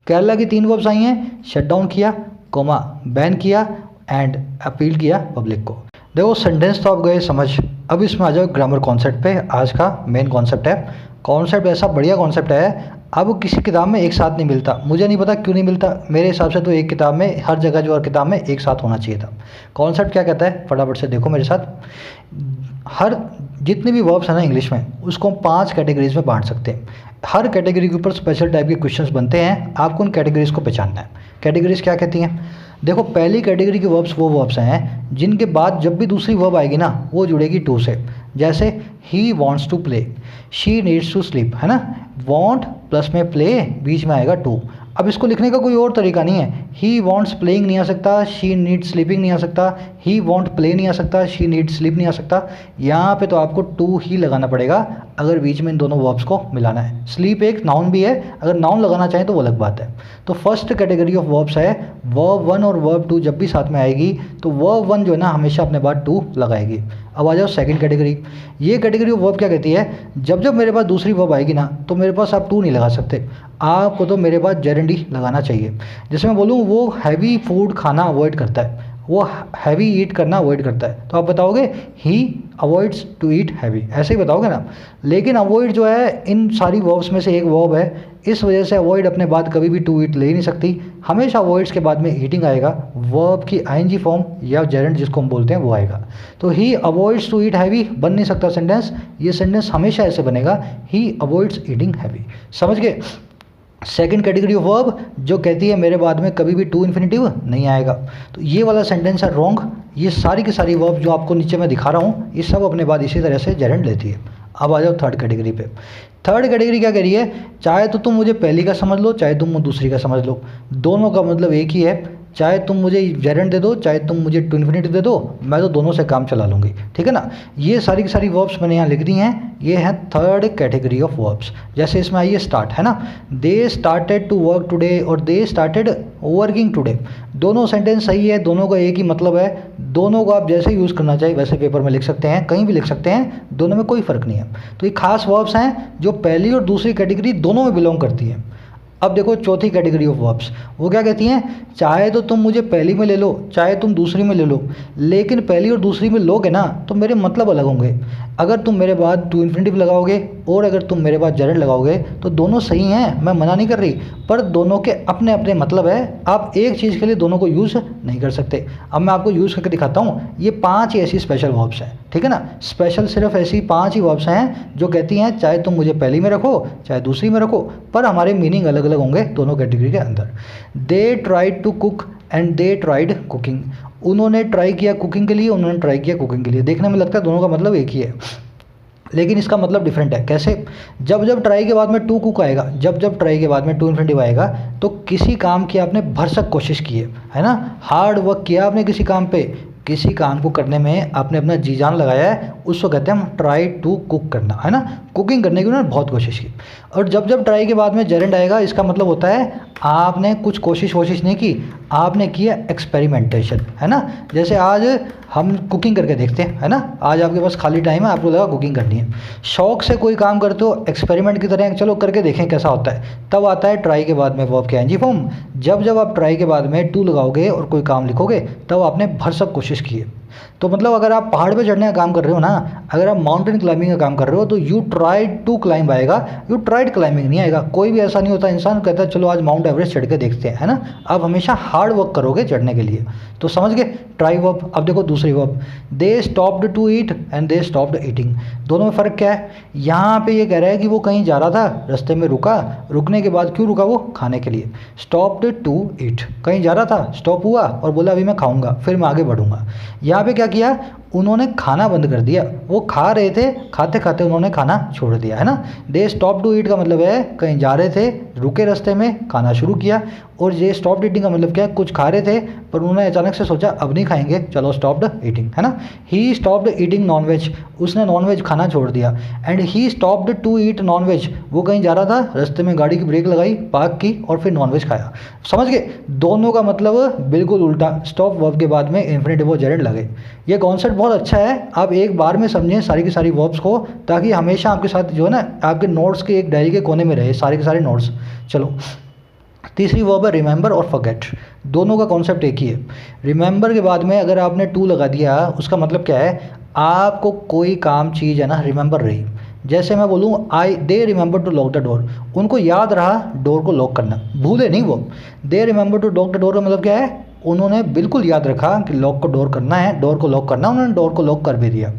केरला की 3 वर्ब्स आई हैं, shut down किया, कोमा बैन किया एंड अपील किया पब्लिक को। देखो सेंटेंस तो आप गए समझ, अब इसमें आ जाओ ग्रामर कॉन्सेप्ट पे। आज का मेन कॉन्सेप्ट है। कॉन्सेप्ट ऐसा बढ़िया कॉन्सेप्ट है, अब किसी किताब में एक साथ नहीं मिलता। मुझे नहीं पता क्यों नहीं मिलता, मेरे हिसाब से तो एक किताब में, हर जगह जो हर किताब में एक साथ होना चाहिए था। कॉन्सेप्ट क्या कहता है फटाफट से देखो मेरे साथ। हर जितने भी वर्ब्स हैं ना इंग्लिश में, उसको हम 5 कैटेगरीज में बांट सकते हैं। हर कैटेगरी के ऊपर स्पेशल टाइप के क्वेश्चंस बनते हैं, आपको उन कैटेगरीज को पहचानना है। कैटेगरीज क्या कहती हैं? देखो पहली कैटेगरी के वर्ब्स वो वर्ब्स हैं जिनके बाद जब भी दूसरी वर्ब आएगी ना वो जुड़ेगी टू से। जैसे ही wants to play, she needs to sleep, है ना। वॉन्ट प्लस में प्ले, बीच में आएगा टू। अब इसको लिखने का कोई और तरीका नहीं है। ही वॉन्ट्स प्लेइंग नहीं आ सकता, शी नीड्स स्लीपिंग नहीं आ सकता, ही वॉन्ट प्ले नहीं आ सकता, शी नीड्स स्लीप नहीं आ सकता। यहाँ पे तो आपको टू ही लगाना पड़ेगा अगर बीच में इन दोनों वर्ब्स को मिलाना है। स्लीप एक नाउन भी है, अगर नाउन लगाना चाहें तो वो अलग बात है। तो फर्स्ट कैटेगरी ऑफ वर्ब्स है वर्ब 1 और वर्ब 2 जब भी साथ में आएगी तो वर्ब 1 जो है ना हमेशा अपने बाद टू लगाएगी। अब आ जाओ सेकंड कैटेगरी। ये कैटेगरी ऑफ वर्ब क्या कहती है? जब जब मेरे पास दूसरी वर्ब आएगी ना तो मेरे पास आप टू नहीं लगा सकते, आपको तो मेरे पास जेरेंडी लगाना चाहिए। जैसे मैं बोलूँ वो हैवी फूड खाना अवॉइड करता है, वो हैवी ईट करना अवॉइड करता है, तो आप बताओगे ही अवॉइड्स टू ईट हैवी, ऐसे ही बताओगे ना। लेकिन अवॉइड जो है इन सारी वर्ब्स में से एक वर्ब है, इस वजह से अवॉइड अपने बाद कभी भी टू ईट ले ही नहीं सकती। हमेशा अवॉइड्स के बाद में ईटिंग आएगा, वर्ब की आईएनजी फॉर्म या जेरेंड जिसको हम बोलते हैं वो आएगा। तो ही अवॉइड्स टू ईट हैवी बन नहीं सकता सेंटेंस, ये सेंटेंस हमेशा ऐसे बनेगा ही अवॉइड्स ईटिंग हैवी। समझ गए? सेकंड कैटेगरी ऑफ वर्ब जो कहती है मेरे बाद में कभी भी टू इन्फिनेटिव नहीं आएगा, तो ये वाला सेंटेंस है रॉन्ग। ये सारी की सारी वर्ब जो आपको नीचे मैं दिखा रहा हूँ ये सब अपने बाद इसी तरह से जेरेंड लेती है। अब आ जाओ थर्ड कैटेगरी पे। थर्ड कैटेगरी क्या कह रही है? चाहे तो तुम मुझे पहली का समझ लो, चाहे तुम दूसरी का समझ लो, दोनों का मतलब एक ही है। चाहे तुम मुझे जेरेंड दे दो, चाहे तुम मुझे टू इन्फिनिटी दे दो, मैं तो दोनों से काम चला लूँगी, ठीक है ना। ये सारी की सारी वर्ब्स मैंने यहाँ लिख दी हैं, ये हैं थर्ड कैटेगरी ऑफ वर्ब्स। जैसे इसमें आइए स्टार्ट, है ना। They started to work today और दे स्टार्टेड वर्किंग टुडे, दोनों सेंटेंस सही है, दोनों का एक ही मतलब है, दोनों को आप जैसे यूज़ करना चाहिए वैसे पेपर में लिख सकते हैं, कहीं भी लिख सकते हैं, दोनों में कोई फ़र्क नहीं है। तो ये खास वर्ब्स हैं जो पहली और दूसरी कैटेगरी दोनों में बिलोंग करती हैं। अब देखो चौथी कैटेगरी ऑफ वर्ब्स, वो क्या कहती हैं? चाहे तो तुम मुझे पहली में ले लो, चाहे तुम दूसरी में ले लो, लेकिन पहली और दूसरी में लोगे ना तो मेरे मतलब अलग होंगे। अगर तुम मेरे बाद टू इन्फिनिटिव लगाओगे और अगर तुम मेरे बाद जेरेंड लगाओगे तो दोनों सही हैं, मैं मना नहीं कर रही, पर दोनों के अपने अपने मतलब है। आप एक चीज़ के लिए दोनों को यूज़ नहीं कर सकते। अब मैं आपको यूज़ करके दिखाता हूँ। ये 5 ही ऐसी स्पेशल वर्ब्स हैं, ठीक है ना। स्पेशल सिर्फ ऐसी 5 ही वर्ब्स हैं जो कहती हैं चाहे तुम मुझे पहली में रखो चाहे दूसरी में रखो, पर हमारे मीनिंग अलग अलग होंगे दोनों कैटेगरी के अंदर। They tried to cook and they tried cooking, उन्होंने ट्राई किया कुकिंग के लिए, उन्होंने ट्राई किया कुकिंग के लिए। देखने में लगता है दोनों का मतलब एक ही है, लेकिन इसका मतलब डिफरेंट है। कैसे? जब जब ट्राई के बाद में टू कुक आएगा, जब जब ट्राई के बाद में टू इन्फिनिटिव आएगा तो किसी काम की आपने भरसक कोशिश की है ना, हार्ड वर्क किया आपने किसी काम पे, किसी काम को करने में आपने अपना जी जान लगाया है, उसको कहते हैं हम ट्राई टू कुक करना, है ना। कुकिंग करने की उन्होंने बहुत कोशिश की। और जब जब ट्राई के बाद में जेरेंड आएगा इसका मतलब होता है आपने कुछ कोशिश नहीं की, आपने किया एक्सपेरिमेंटेशन, है ना। जैसे आज हम कुकिंग करके देखते हैं, है ना। आज आपके पास खाली टाइम है, आपको लगा कुकिंग करनी है, शौक से कोई काम करते हो एक्सपेरिमेंट की तरह, चलो करके देखें कैसा होता है, तब आता है ट्राई के बाद में वर्ब के आईएनजी फॉर्म। जब जब आप ट्राई के बाद में टू लगाओगे और कोई काम लिखोगे तब आपने भरसक कोशिश की है। तो मतलब अगर आप पहाड़ पे चढ़ने का काम कर रहे हो ना, अगर आप माउंटेन क्लाइंबिंग का काम कर रहे हो तो यू ट्राइड टू क्लाइंब आएगा, यू ट्राइड क्लाइंबिंग नहीं आएगा। कोई भी ऐसा नहीं होता इंसान कहता है चलो आज माउंट एवरेस्ट चढ़ के देखते हैं, है ना। आप हमेशा हार्ड वर्क करोगे चढ़ने के लिए। तो समझ गए ट्राई वर्ब। अब देखो दूसरी verb, they stopped to eat and they stopped eating, दोनों में फ़र्क क्या है? यहाँ पे ये कह रहा है कि वो कहीं जा रहा था, रास्ते में रुका, रुकने के बाद क्यों रुका? वो खाने के लिए। स्टॉप्ड टू ईट, कहीं जा रहा था, स्टॉप हुआ और बोला अभी मैं खाऊंगा, फिर मैं आगे बढ़ूंगा। यहाँ पे क्या किया? उन्होंने खाना बंद कर दिया, वो खा रहे थे, खाते खाते उन्होंने खाना छोड़ दिया, है ना। दे स्टॉप टू ईट का मतलब है कहीं जा रहे थे, रुके रास्ते में, खाना शुरू किया। और ये स्टॉप्ड ईटिंग का मतलब क्या है? कुछ खा रहे थे पर उन्होंने अचानक से सोचा अब नहीं खाएंगे, चलो स्टॉप्ड ईटिंग, है ना। ही स्टॉप्ड ईटिंग नॉनवेज, उसने नॉनवेज खाना छोड़ दिया। And he stopped to eat nonveg, वो कहीं जा रहा था, रास्ते में गाड़ी की ब्रेक लगाई, पार्क की और फिर नॉनवेज खाया। समझ गए? दोनों का मतलब बिल्कुल उल्टा, स्टॉप वर्ब के बाद में इन्फिनिटिव जेरेंड लगे। ये कॉन्सेप्ट बहुत अच्छा है, आप एक बार में समझें सारी की सारी वर्ब्स को, ताकि हमेशा आपके साथ जो है ना आपके नोट्स के एक डायरी के कोने में रहे सारे के सारे नोट्स। चलो तीसरी वर्ब है रिमेंबर और फॉरगेट। दोनों का कॉन्सेप्ट एक ही है। रिमेंबर के बाद में अगर आपने टू लगा दिया, उसका मतलब क्या है, आपको कोई काम चीज़ है ना रिमेंबर रही। जैसे मैं बोलूँ they remember to lock the door, उनको याद रहा डोर को लॉक करना, भूले नहीं वो। They remember to lock the door का मतलब क्या है, उन्होंने बिल्कुल याद रखा कि लॉक को डोर करना है, डोर को लॉक करना है, उन्होंने डोर को लॉक कर भी दिया।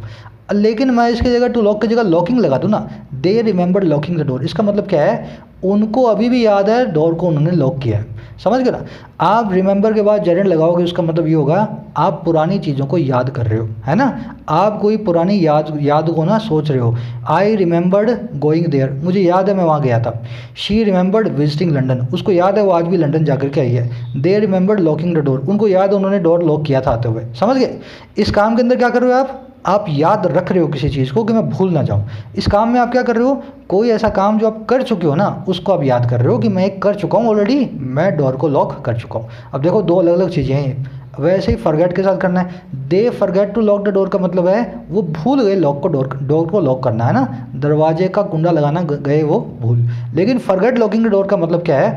लेकिन मैं इसकी जगह टू लॉक की जगह लॉकिंग लगा दूँ ना, they remember locking the door, इसका मतलब क्या है, उनको अभी भी याद है डोर को उन्होंने लॉक किया है। समझ गए ना। आप रिमेंबर के बाद जेरेंट लगाओगे, उसका मतलब ये होगा आप पुरानी चीज़ों को याद कर रहे हो, है ना। आप कोई पुरानी याद को ना सोच रहे हो। आई रिमेंबर्ड गोइंग देयर, मुझे याद है मैं वहाँ गया था। शी रिमेंबर्ड विजिटिंग लंडन, उसको याद है वो आज भी लंदन जाकर के आई है। दे रिमेंबर्ड लॉकिंग द डोर, उनको याद है उन्होंने डोर लॉक किया था आते हुए। समझ गए। इस काम के अंदर क्या कर रहे हो आप याद रख रहे हो किसी चीज़ को कि मैं भूल ना जाऊं। इस काम में आप क्या कर रहे हो, कोई ऐसा काम जो आप कर चुके हो ना, उसको आप याद कर रहे हो कि मैं कर चुका हूँ ऑलरेडी, मैं डोर को लॉक कर चुका हूँ। अब देखो दो अलग अलग चीज़ें हैं। वैसे ही फॉरगेट के साथ करना है। They forget to lock the door का मतलब है वो भूल गए लॉक को, डोर को लॉक करना, है ना, दरवाजे का कुंडा लगाना गए वो भूल। लेकिन फॉरगेट लॉकिंग द डोर का मतलब क्या है,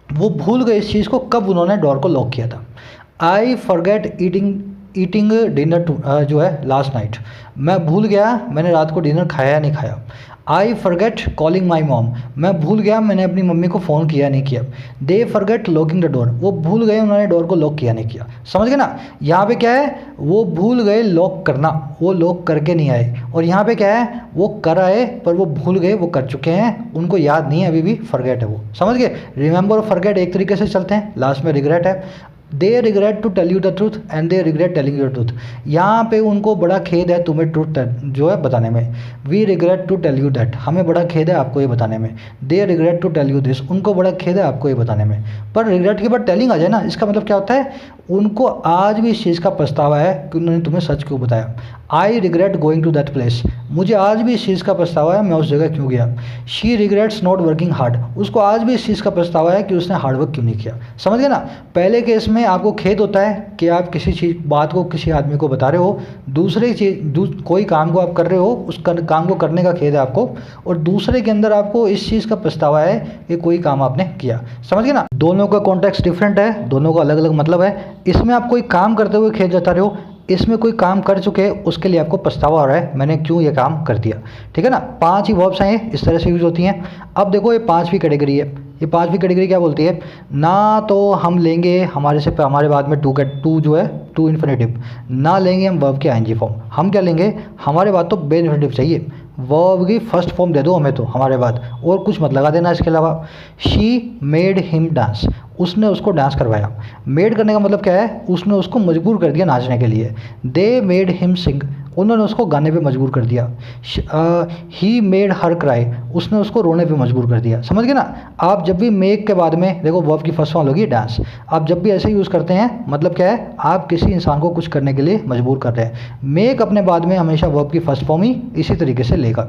वो भूल गए इस चीज़ को कब उन्होंने डोर को लॉक किया था। आई फॉरगेट ईटिंग डिनर जो है लास्ट नाइट, मैं भूल गया मैंने रात को डिनर खाया या नहीं खाया। I forget calling my mom, मैं भूल गया मैंने अपनी मम्मी को फ़ोन किया नहीं किया। They forget locking the door, वो भूल गए उन्होंने डोर को लॉक किया नहीं किया। समझ गए ना। यहाँ पे क्या है, वो भूल गए लॉक करना, वो लॉक करके नहीं आए। और यहाँ पे क्या है, वो कर आए पर वो भूल गए, वो कर चुके हैं, उनको याद नहीं है, अभी भी फॉरगेट है वो। समझ गए। रिमेंबर और फॉरगेट एक तरीके से चलते हैं, लास्ट में रिग्रेट है। They regret to tell you the truth and they regret telling you the truth, यहाँ पे उनको बड़ा खेद है तुम्हें ट्रूथ जो है बताने में। We regret to tell you that, हमें बड़ा खेद है आपको ये बताने में। They regret to tell you this, उनको बड़ा खेद है आपको ये बताने में। पर रिग्रेट के बाद टेलिंग आ जाए ना, इसका मतलब क्या होता है, उनको आज भी इस चीज़ का पछतावा है कि उन्होंने तुम्हें सच क्यों बताया। I regret going to that place, मुझे आज भी इस चीज़ का पछतावा है मैं उस जगह क्यों गया। She regrets not working hard, उसको आज भी इस चीज़ का पछतावा है कि उसने हार्डवर्क क्यों नहीं किया। समझ गए ना। पहले केस में आपको खेद होता है कि आप किसी बात को किसी आदमी को बता रहे हो, दूसरे कोई काम को आप कर रहे हो, उस काम को करने का खेद है आपको, और दूसरे के अंदर आपको इस चीज़ का पछतावा है कि कोई काम आपने किया। समझ गए ना। दोनों का कॉन्टेक्स्ट डिफरेंट है, दोनों का अलग अलग मतलब है। इसमें आप कोई काम करते हुए खेद जता रहे हो, इसमें कोई काम कर चुके हैं उसके लिए आपको पछतावा हो रहा है मैंने क्यों ये काम कर दिया। ठीक है ना। 5 ही वर्ब्स हैं, इस तरह से यूज होती हैं। अब देखो ये 5वीं कैटेगरी है। ये 5वीं कैटेगरी क्या बोलती है, ना तो हम लेंगे हमारे बाद में टू जो है टू इन्फिनेटिव, ना लेंगे हम वर्ब के आईएनजी फॉर्म। हम क्या लेंगे, हमारे बाद तो बे इन्फिनेटिव चाहिए, वर्ब की फर्स्ट फॉर्म दे दो हमें तो हमारे बाद, और कुछ मत लगा देना इसके अलावा। शी मेड हिम डांस, उसने उसको डांस करवाया। मेड करने का मतलब क्या है, उसने उसको मजबूर कर दिया नाचने के लिए। दे मेड हिम सिंग, उन्होंने उसको गाने पे मजबूर कर दिया। ही मेड हर क्राई, उसने उसको रोने पे मजबूर कर दिया। समझ गए ना। आप जब भी मेक के बाद में देखो वर्ब की फर्स्ट फॉर्म होगी डांस, आप जब भी ऐसे यूज़ करते हैं मतलब क्या है, आप किसी इंसान को कुछ करने के लिए मजबूर कर रहे हैं। मेक अपने बाद में हमेशा वर्ब की फर्स्ट फॉर्म ही इसी तरीके से लेगा।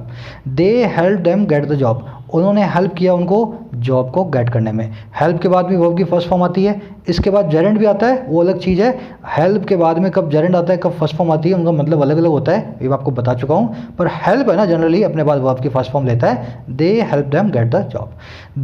They help them get the job, उन्होंने हेल्प किया उनको जॉब को गेट करने में। हेल्प के बाद भी वर्ब की फर्स्ट फॉर्म आती है, इसके बाद जेरेंट भी आता है, वो अलग चीज़ है। हेल्प के बाद में कब जेरेंट आता है कब फर्स्ट फॉर्म आती है, उनका मतलब अलग अलग होता है, ये मैं आपको बता चुका हूँ। पर हेल्प है ना जनरली अपने बाद वर्ब की फर्स्ट फॉर्म लेता है। They help them get the job.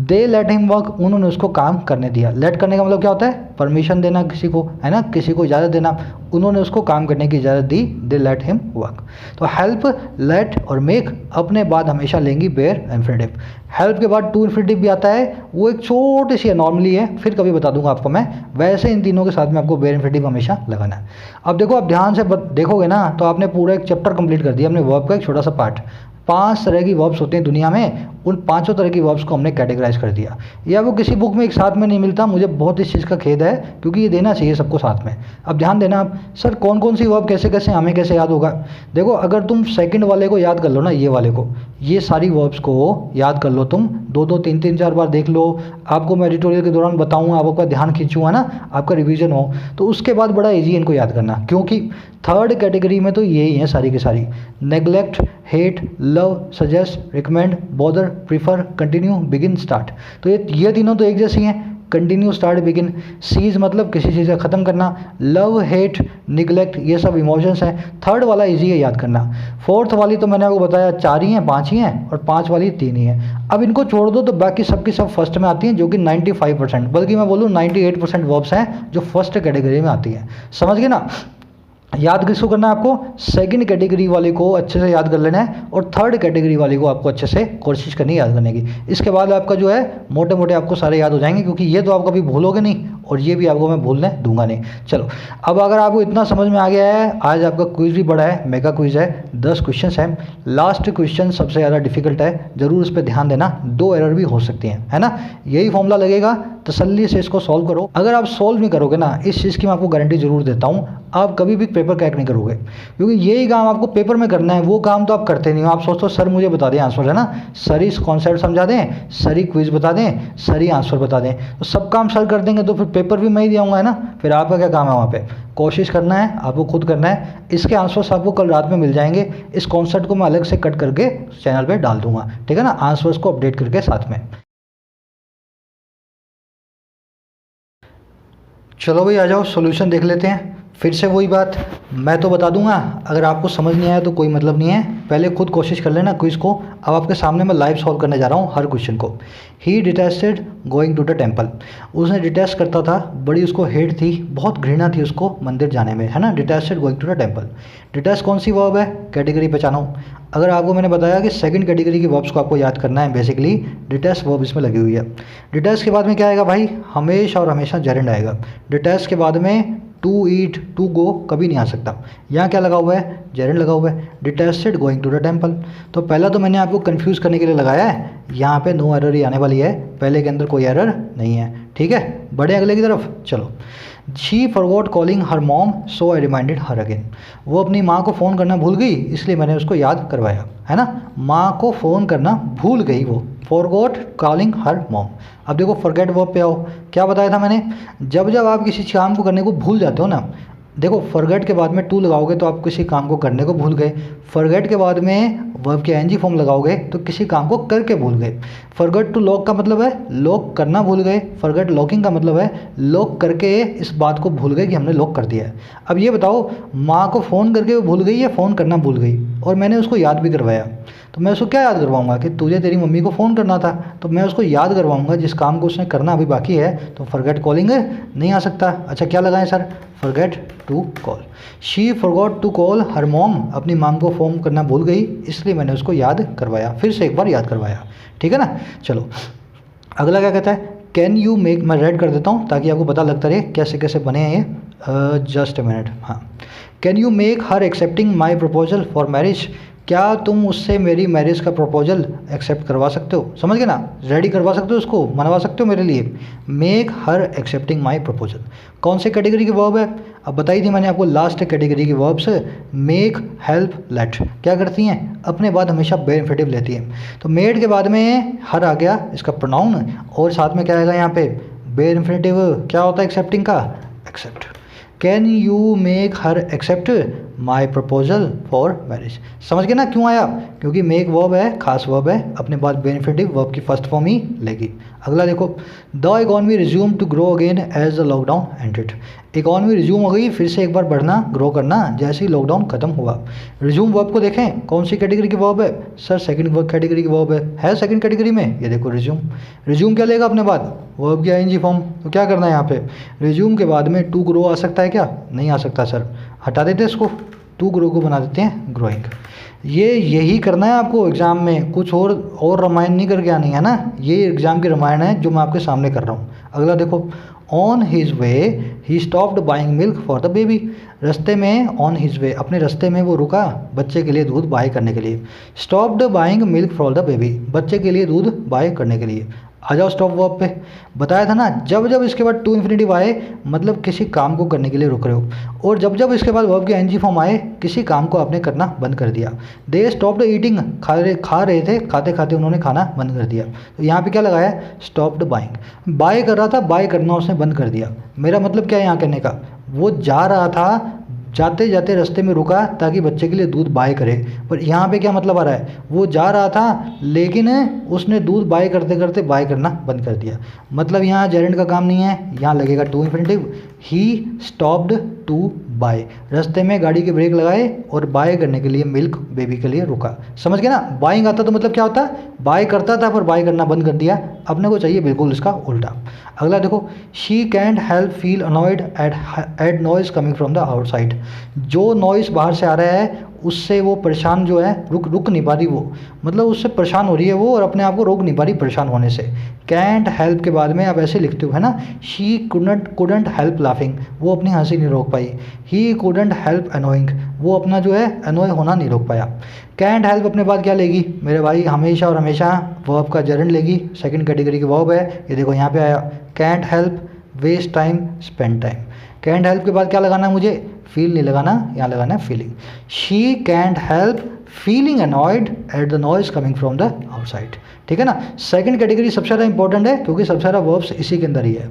They let him work, उन्होंने उसको काम करने दिया। लेट करने का मतलब क्या होता है, परमिशन देना किसी को, है ना, किसी को इजाज़त देना। उन्होंने उसको काम करने की इजाज़त दी, दे लेट हिम वर्क। तो हेल्प, लेट और मेक अपने बाद हमेशा लेंगी बेयर इन्फिनेटिव। हेल्प के बाद टू इन्फिनेटिव भी आता है, वो एक छोटी सी नॉर्मली है, फिर कभी बता दूंगा आपको मैं। वैसे इन तीनों के साथ में आपको बेयर इन्फिनेटिव हमेशा लगाना है। अब देखो आप ध्यान से देखोगे ना तो आपने पूरा एक चैप्टर कंप्लीट कर दिया, हमने वर्ब का एक छोटा सा पार्ट। 5 तरह की वर्ब्स होते हैं दुनिया में, उन 5 तरह की वर्ब्स को हमने कैटेगराइज कर दिया। या वो किसी बुक में एक साथ में नहीं मिलता, मुझे बहुत इस चीज़ का खेद है क्योंकि ये देना चाहिए सबको साथ में। अब ध्यान देना आप, सर कौन कौन सी वर्ब कैसे कैसे हमें कैसे याद होगा। देखो अगर तुम सेकंड वाले को याद कर लो ना, ये वाले को, ये सारी वर्ब्स को याद कर लो तुम, 2-2 3-3 4 बार देख लो। आपको मैं एडिटोरियल के दौरान बताऊँगा, आपका ध्यान खींचूँगा ना, आपका रिविजन हो, तो उसके बाद बड़ा ईजी इनको याद करना। क्योंकि थर्ड कैटेगरी में तो यही है सारी की सारी, neglect, hate, love, suggest, recommend, bother, prefer, continue, begin, start. तो ये तीनों तो एक जैसी हैं। Continue, start, begin. सीज मतलब किसी चीज़ का ख़त्म करना। लव, हेट, निगलेक्ट, ये सब इमोशंस हैं। थर्ड वाला ईजी है याद करना। फोर्थ वाली तो मैंने आपको बताया 4 ही हैं, 5 ही हैं, और 5 वाली 3 ही हैं। अब इनको छोड़ दो तो बाकी सब की सब फर्स्ट में आती हैं, जो कि 95%, बल्कि मैं बोलूँ 98% वर्ब्स हैं जो फर्स्ट कैटेगरी में आती हैं। समझ गए ना। याद किसको करना है आपको? सेकंड कैटेगरी वाले को अच्छे से याद कर लेना है, और थर्ड कैटेगरी वाले को आपको अच्छे से कोशिश करनी है याद करने की। इसके बाद आपका जो है मोटे मोटे आपको सारे याद हो जाएंगे, क्योंकि ये तो आप कभी भूलोगे नहीं और ये भी आपको मैं भूलने दूंगा नहीं। चलो, अब अगर आपको इतना समझ में आ गया है, आज आपका क्विज भी बड़ा है, मेगा क्विज है, 10 क्वेश्चन हैं। लास्ट क्वेश्चन सबसे ज़्यादा डिफिकल्ट है, जरूर इस पर ध्यान देना, 2 एरर भी हो सकती हैं, है ना। यही फॉर्मूला लगेगा, तसल्ली से इसको सॉल्व करो। अगर आप सॉल्व नहीं करोगे ना, इस चीज़ की मैं आपको गारंटी जरूर देता हूँ, आप कभी भी पेपर क्रैक नहीं करोगे, क्योंकि यही काम आपको पेपर में करना है, वो काम तो आप करते नहीं हो। आप सोचते हो सर मुझे बता दें आंसर, है ना, सर ही कॉन्सेप्ट समझा दें, सर ही क्विज बता दें, सर ही आंसर बता दें, तो सब काम सर कर देंगे तो फिर पेपर भी मैं ही दियाऊँगा, है ना। फिर आपका क्या काम है वहाँ पे? कोशिश करना है, आपको खुद करना है। इसके आंसर्स आपको कल रात में मिल जाएंगे। इस कॉन्सेप्ट को मैं अलग से कट करके चैनल पर डाल दूंगा, ठीक है ना, आंसर्स को अपडेट करके साथ में। चलो भाई, आ जाओ सॉल्यूशन देख लेते हैं। फिर से वही बात, मैं तो बता दूंगा, अगर आपको समझ नहीं आया तो कोई मतलब नहीं है, पहले खुद कोशिश कर लेना क्विज को। अब आपके सामने मैं लाइव सॉल्व करने जा रहा हूँ हर क्वेश्चन को। He detested going to the temple, उसने डिटेस्ट करता था, बड़ी उसको हेट थी, बहुत घृणा थी उसको मंदिर जाने में, है ना। Detested going to the temple, detest कौन सी वर्ब है? कैटेगरी पहचानो। अगर आपको मैंने बताया कि सेकंड कैटेगरी की वर्ब्स को आपको याद करना है, बेसिकली डिटेस्ट वर्ब इसमें लगी हुई है। डिटेस्ट के बाद में क्या आएगा भाई? हमेशा और हमेशा जेरेंड आएगा। डिटेस्ट के बाद में टू ईट, टू गो कभी नहीं आ सकता। यहाँ क्या लगा हुआ है? जेरेंड लगा हुआ है। Detested going to the temple, तो पहला तो मैंने आपको कंफ्यूज करने के लिए लगाया है, यहाँ पे नो एरर ही आने वाली है, पहले के अंदर कोई एरर नहीं है, ठीक है। बढ़े अगले की तरफ। चलो, she forgot calling her mom so I reminded her again, वो अपनी माँ को फ़ोन करना भूल गई, इसलिए मैंने उसको याद करवाया, है ना। माँ को फ़ोन करना भूल गई वो, फॉरगॉट कॉलिंग हर मॉम। अब देखो फॉरगेट वर्ब पे आओ, क्या बताया था मैंने? जब जब आप किसी काम को करने को भूल जाते हो ना, देखो फॉरगेट के बाद में टू लगाओगे तो आप किसी काम को करने को भूल गए, फॉरगेट के बाद में वर्ब के एनजी फॉर्म लगाओगे तो किसी काम को करके भूल गए। फॉरगेट टू लॉक का मतलब है लॉक करना भूल गए, फॉरगेट लॉकिंग का मतलब है लॉक करके इस बात को भूल गए कि हमने लॉक कर दिया है। अब ये बताओ, माँ को फ़ोन करके वो भूल गई या फ़ोन करना भूल गई, और मैंने उसको याद भी करवाया, तो मैं उसको क्या याद करवाऊंगा कि तुझे तेरी मम्मी को फ़ोन करना था, तो मैं उसको याद करवाऊंगा जिस काम को उसने करना अभी बाकी है, तो फॉरगेट कॉलिंग नहीं आ सकता। अच्छा क्या लगाएं sir? Forget to call. She forgot to call her mom, अपनी माम को फ़ोन करना भूल गई, इसलिए मैंने उसको याद करवाया, फिर से एक बार याद करवाया, ठीक है ना। चलो अगला क्या कहता है? कैन यू मेक, मैं रेड कर देता हूँ ताकि आपको पता लगता रहे कैसे कैसे बने हैं ये। Just a minute. हाँ, can you make her accepting my proposal for marriage, क्या तुम उससे मेरी मैरिज का प्रपोजल एक्सेप्ट करवा सकते हो? समझ गए ना, रेडी करवा सकते हो, उसको मनवा सकते हो मेरे लिए। Make her accepting my proposal कौन से कैटेगरी की वर्ब है? अब बताई थी मैंने आपको, लास्ट कैटेगरी की वर्ब्स मेक, हेल्प, लेट क्या करती हैं? अपने बाद हमेशा बे इन्फिनेटिव लेती हैं। तो मेड के बाद में हर आ गया इसका प्रोनाउन, और साथ में क्या आएगा यहाँ पे? Bare infinitive. क्या होता है एक्सेप्टिंग का? Accept. Can you make her accept my proposal for marriage. समझ गए ना क्यों आया? क्योंकि मेक वर्ब है, खास वर्ब है, अपने बाद बेनिफिटिव वर्ब की फर्स्ट फॉर्म ही लेगी। अगला देखो, the economy resume to grow again as the lockdown ended. Economy resume हो गई, फिर से एक बार बढ़ना, ग्रो करना, जैसे ही लॉकडाउन खत्म हुआ। रिज्यूम वर्ब को देखें कौन सी कैटेगरी की वर्ब है? सर सेकंड वर्ब कैटेगरी की वर्ब है सेकंड कैटेगरी में, ये देखो रिज्यूम। रिज्यूम क्या लेगा अपने बाद? वर्ब की आईएनजी फॉर्म। तो क्या करना है यहाँ पे? रिज्यूम के बाद में टू ग्रो आ सकता है क्या? नहीं आ सकता सर, हटा देते इसको, टू ग्रो को बना देते हैं ग्रोइंग। यही करना है आपको एग्ज़ाम में, कुछ और रामायण नहीं करके आनी है ना, ये एग्ज़ाम की रामायण है जो मैं आपके सामने कर रहा हूँ। अगला देखो, on his way he stopped buying milk for the baby. रास्ते में, ऑन हिज वे, अपने रास्ते में वो रुका बच्चे के लिए दूध बाय करने के लिए। Stopped buying milk for the baby, बच्चे के लिए दूध बाय करने के लिए। आ जाओ स्टॉप वर्ब पे, बताया था ना, जब जब इसके बाद टू इन्फिनेटिव आए मतलब किसी काम को करने के लिए रुक रहे हो, और जब जब इसके बाद वर्ब के एनजी फॉर्म आए किसी काम को आपने करना बंद कर दिया। दे स्टॉप्ड ईटिंग, खा रहे थे, खाते खाते उन्होंने खाना बंद कर दिया। तो यहाँ पे क्या लगाया? Stopped buying. बाय कर रहा था, बाय करना उसने बंद कर दिया। मेरा मतलब क्या है यहाँ कहने का? वो जा रहा था जाते जाते रास्ते में रुका ताकि बच्चे के लिए दूध बाय करे। पर यहाँ पे क्या मतलब आ रहा है, वो जा रहा था लेकिन उसने दूध बाय करते करते बाय करना बंद कर दिया। मतलब यहाँ जेरेंड का काम नहीं है, यहाँ लगेगा to infinitive. He stopped to buy, रास्ते में गाड़ी के ब्रेक लगाए और बाय करने के लिए मिल्क बेबी के लिए रुका। समझ गए ना, बाइंग आता तो मतलब क्या होता है, बाय करता था पर बाय करना बंद कर दिया। अपने को चाहिए बिल्कुल इसका उल्टा। अगला देखो, she can't help feel annoyed at noise coming from the outside. जो नॉइस बाहर से आ रहा है उससे वो परेशान जो है, रुक नहीं पा रही वो, मतलब उससे परेशान हो रही है वो और अपने आप को रोक नहीं पा रही परेशान होने से। कैंट हेल्प के बाद में आप ऐसे लिखते हो है ना, शी कुडंट हेल्प लाफिंग, वो अपनी हंसी नहीं रोक पाई। ही कुडंट हेल्प अनोइंग, वो अपना जो है अनोय होना नहीं रोक पाया। कैंट हेल्प अपने बाद क्या लेगी मेरे भाई, हमेशा और हमेशा वर्ब का जरंड लेगी, सेकंड कैटेगरी की वर्ब है। ये देखो यहाँ पे आया, can't help waste time spend time. Can't help के बाद क्या लगाना है मुझे, फील नहीं लगाना, यहाँ लगाना है feeling. She can't help feeling annoyed at the noise coming from the outside. ठीक है ना, सेकंड कैटेगरी सबसे ज़्यादा इंपॉर्टेंट है क्योंकि सबसे ज़्यादा वर्ब्स इसी के अंदर ही है।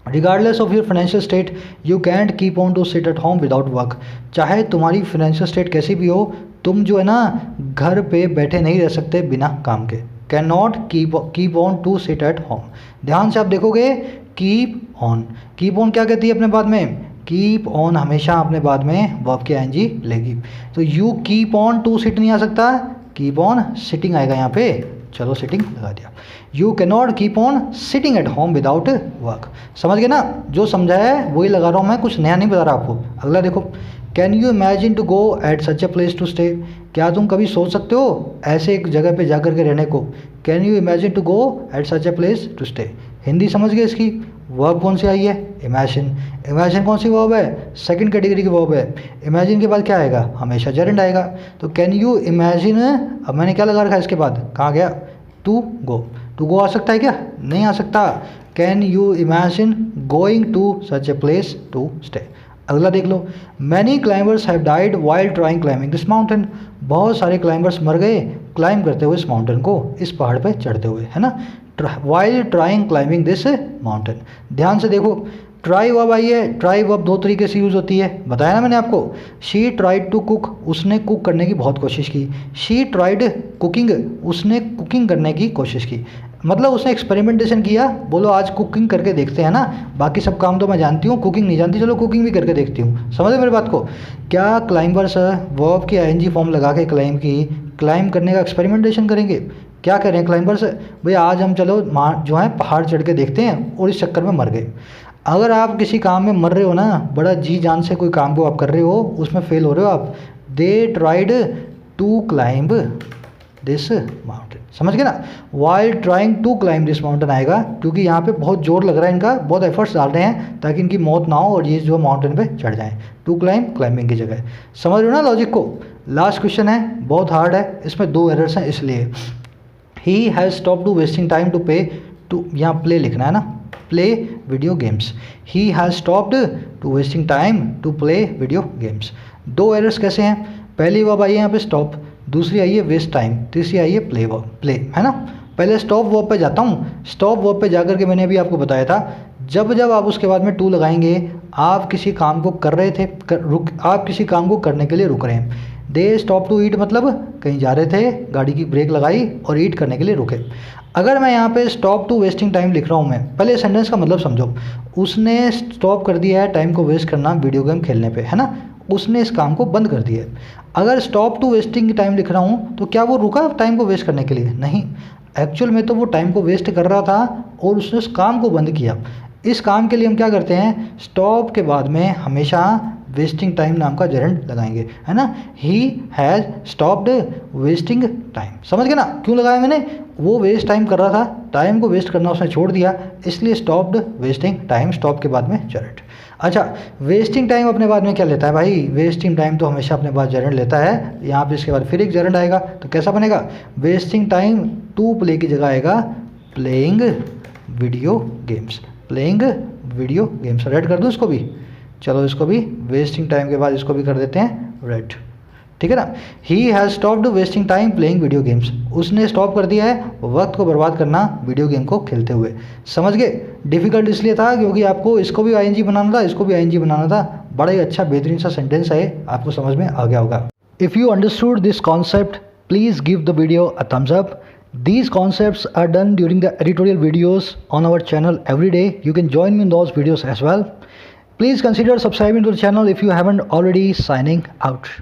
Regardless of your financial state you can't keep on to sit at home without work. चाहे तुम्हारी फाइनेंशियल स्टेट कैसी भी हो, तुम जो है ना घर पे बैठे नहीं रह सकते बिना काम के। Can not keep on to sit at home. ध्यान से आप देखोगे, कीप ऑन क्या कहती है अपने बाद में, कीप ऑन हमेशा अपने बाद में वर्ब की आईएनजी लेगी। तो you keep on to sit नहीं आ सकता, कीप ऑन सिटिंग आएगा यहाँ पे। चलो सिटिंग लगा दिया। You can not keep on sitting at home without work. समझ गए ना, जो समझा है वही लगा रहा हूँ मैं, कुछ नया नहीं बता रहा आपको। अगला देखो, can you imagine to go at such a place to stay. क्या तुम कभी सोच सकते हो ऐसे एक जगह पे जाकर के रहने को। Can you imagine to go at such a place to stay. Hindi समझ गए इसकी, वर्ब कौन सी आई है, इमेजिन। इमेजिन कौन सी वर्ब है, सेकंड कैटेगरी की वर्ब है। इमेजिन के बाद क्या आएगा, हमेशा जेरेंड आएगा। तो कैन यू इमेजिन, अब मैंने क्या लगा रखा है इसके बाद, कहाँ गया, टू गो आ सकता है क्या, नहीं आ सकता। Can you imagine going to such a place to stay. अगला देख लो, many climbers have died while trying climbing this mountain. बहुत सारे क्लाइंबर्स मर गए क्लाइंब करते हुए इस माउंटेन को, इस पहाड़ पे चढ़ते हुए, है ना। While trying climbing this mountain. ध्यान से देखो, ट्राई वर्ब आई है। ट्राई वर्ब दो तरीके से यूज़ होती है, बताया ना मैंने आपको। शी ट्राइड टू कुक, उसने कुक करने की बहुत कोशिश की। शी ट्राइड कुकिंग, उसने कुकिंग करने की कोशिश की, मतलब उसने एक्सपेरिमेंटेशन किया। बोलो आज कुकिंग करके देखते हैं ना, बाकी सब काम तो मैं जानती हूँ, कुकिंग नहीं जानती, चलो कुकिंग भी करके देखती हूँ। समझे मेरी बात को। क्या क्लाइंबर्स वर्ब की आईएनजी फॉर्म लगा के क्लाइंब करने का एक्सपेरिमेंटेशन करेंगे। क्या करें क्लाइंबर्स, भैया आज हम चलो जो है पहाड़ चढ़ के देखते हैं, और इस चक्कर में मर गए। अगर आप किसी काम में मर रहे हो ना, बड़ा जी जान से कोई काम को आप कर रहे हो, उसमें फेल हो रहे हो आप, they tried to climb this mountain. समझ गए ना, while trying to climb this mountain आएगा क्योंकि यहाँ पे बहुत जोर लग रहा है इनका, बहुत एफर्ट्स डाल रहे हैं ताकि इनकी मौत ना हो और ये जो माउंटेन पे चढ़ जाएं। टू क्लाइंबिंग की जगह। समझ रहे हो ना लॉजिक को। लास्ट क्वेश्चन है, बहुत हार्ड है, इसमें दो एरर्स हैं इसलिए। He has stop to wasting time to pay to, यहाँ प्ले लिखना है ना, play video games. He has stopped to wasting time to play video games. दो एरर्स कैसे हैं, पहली वर्ब आई है यहाँ पे स्टॉप, दूसरी आई है वेस्ट टाइम, तीसरी आई है प्ले वर्ब, प्ले, है ना। पहले स्टॉप वर्ब पे जाता हूँ। स्टॉप वर्ब पे जाकर के मैंने अभी आपको बताया था, जब आप उसके बाद में टू लगाएंगे, आप किसी काम को कर रहे थे, आप किसी काम को करने के लिए रुक रहे हैं। दे स्टॉप टू ईट, मतलब कहीं जा रहे थे, गाड़ी की ब्रेक लगाई और ईट करने के लिए रुके। अगर मैं यहाँ पे स्टॉप टू वेस्टिंग टाइम लिख रहा हूँ, मैं पहले सेंटेंस का मतलब समझो। उसने स्टॉप कर दिया है टाइम को वेस्ट करना वीडियो गेम खेलने पे, है ना, उसने इस काम को बंद कर दिया है। अगर स्टॉप टू वेस्टिंग टाइम लिख रहा हूँ तो क्या वो रुका टाइम को वेस्ट करने के लिए, नहीं, एक्चुअल में तो वो टाइम को वेस्ट कर रहा था और उसने उस काम को बंद किया। इस काम के लिए हम क्या करते हैं, स्टॉप के बाद में हमेशा वेस्टिंग टाइम नाम का जेरेंड लगाएंगे, है ना। ही हैज़ स्टॉप्ड वेस्टिंग टाइम। समझ गए ना क्यों लगाया मैंने, वो वेस्ट टाइम कर रहा था, टाइम को वेस्ट करना उसने छोड़ दिया, इसलिए स्टॉप्ड वेस्टिंग टाइम, स्टॉप के बाद में जेरेंड। अच्छा, वेस्टिंग टाइम अपने बाद में क्या लेता है भाई, वेस्टिंग टाइम तो हमेशा अपने बाद जेरेंड लेता है। यहाँ पे इसके बाद फिर एक जेरेंड आएगा, तो कैसा बनेगा, वेस्टिंग टाइम टू प्ले की जगह आएगा playing video games, playing video games. Red कर दूँ इसको भी, चलो इसको भी वेस्टिंग टाइम के बाद इसको भी कर देते हैं रेड। ठीक है ना। ही has stopped wasting time playing video games, उसने स्टॉप कर दिया है वक्त को बर्बाद करना वीडियो गेम को खेलते हुए। समझ गए। डिफ़िकल्ट इसलिए था क्योंकि आपको इसको भी आईएनजी बनाना था, इसको भी आईएनजी बनाना था। बड़ा ही अच्छा बेहतरीन सा सेंटेंस है, आपको समझ में आ गया होगा। If you understood this concept please give the video a thumbs up. These concepts are done during the editorial videos on our channel every day. You can join me in those videos as well. Please consider subscribing to the channel if you haven't already. Signing out.